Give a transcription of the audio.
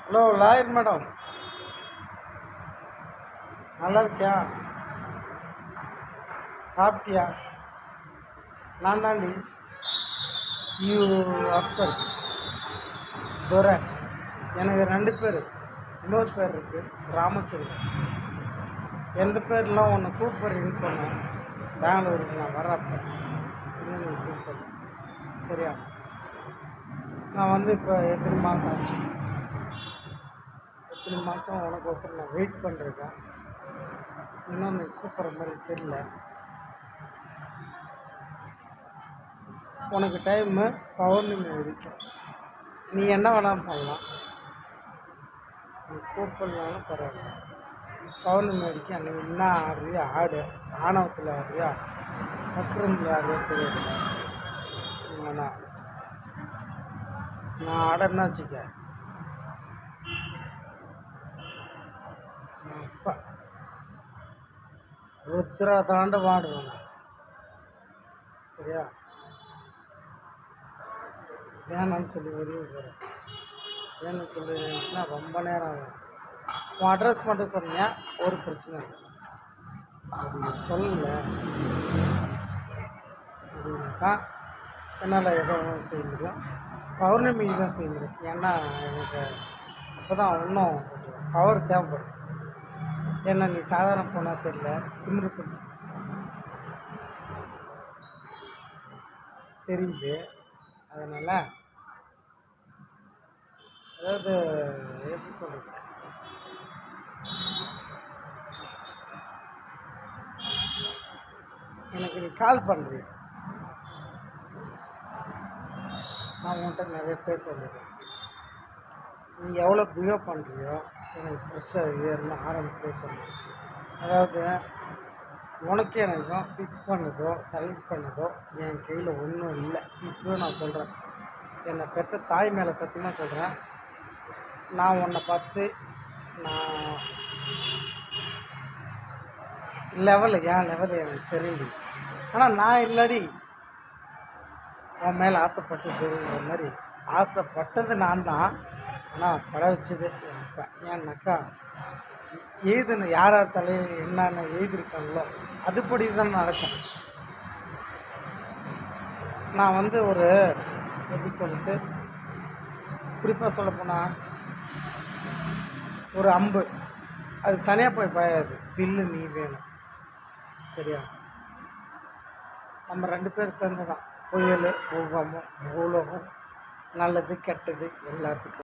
Hello lawyer madam, நல்லா இருக்கியா? சாப்பிட்டியா? நான் தாண்டி யூ அஸ்பர் துரை. எனக்கு 2 பேர், இன்னொரு பேர் இருக்குது ராமச்சந்திரன். எந்த பேர்லாம் உன்னை கூப்பிட்றீன்னு சொன்னேன். பெங்களூருக்கு நான் வர்றப்ப இன்னும் நீ கூப்பிட்ற. சரியா? நான் வந்து இப்போ எத்தனை மாதம் ஆச்சு, எத்தனை மாதம் உனக்கோசரம் நான் வெயிட் பண்ணிருக்கேன். இன்னும் நீ கூப்பிட்ற மாதிரி தெரியல. உனக்கு டைமு பௌர்ணமி வரைக்கும் நீ என்ன வேணாலும் பண்ணலாம். நீ கூப்பிடலாலும் பரவாயில்ல. பௌர்ணமி வரைக்கும் நீ என்ன ஆடுறியோ ஆடு. ஆணவத்தில் ஆடுறியா, அக்ரமில் ஆடுறியா தெரியாது. நான் ஆடன்னா வச்சுக்க, நான் அப்பா ருத்ரா தாண்ட ஆடுவேன் நான். சரியா? வேணான்னு சொல்லி வெளியே போகிறேன். வேணும்னு சொல்லி இருந்துச்சுன்னா ரொம்ப நேரம் ஆகும். உன் அட்ரஸ் மட்டும் சொன்னியா ஒரு பிரச்சனை இல்லை. அப்படி நான் சொல்லலை அப்படின்னாக்கா என்னால் எதோ செய்ய முடியும். பௌர்ணமிக்கு தான் செய்ய முடியும். ஏன்னா எனக்கு அப்போ தான் இன்னும் கொஞ்சம் பவர் தேவைப்படும். ஏன்னா நீ சாதாரண போனால் தெரியல, திமிரு பிடிச்சி தெரியுது. அதனால் அதாவது எப்படி சொல்கிறது, எனக்கு நீ கால் பண்ணுறிய, நான் உன்கிட்ட நிறைய பேச வேண்டியது. நீ எவ்வளோ பிஹேவ் பண்ணுறியோ எனக்கு ப்ரெஷ்ஷாக ஏறணும் ஆரம்பிக்கவே சொன்னேன். அதாவது உனக்கு எனக்கும் ஃபிக்ஸ் பண்ணதோ செலக்ட் பண்ணதோ என் கையில் ஒன்றும் இல்லை. இப்போயும் நான் சொல்கிறேன், என்னை பெற்ற தாய் மேலே சத்தியமாக சொல்கிறேன். நான் உன்னை பார்த்து நான் என் லெவல் எனக்கு தெரியுது. ஆனால் நான் இல்லாடி உன் மேலே ஆசைப்பட்டு தெரியுங்கிற மாதிரி ஆசைப்பட்டது நான் தான். ஆனால் பட வச்சது என் அப்பா. ஏன்னாக்கா எழுதுன யார் தலையில் என்னென்ன எழுதியிருக்காங்களோ அதுபடி தான் நடக்கும். நான் வந்து ஒரு எப்படி சொல்லிட்டு குறிப்பாக சொல்லப்போனால் ஒரு அம்பு அது தனியாக போய் பாயாது, வில்லு நீ வேணும். சரியா? நம்ம 2 பேர் சேர்ந்து தான் புயல் பூகம்பம் பூலோகம் நல்லது கெட்டது எல்லாத்துக்கும்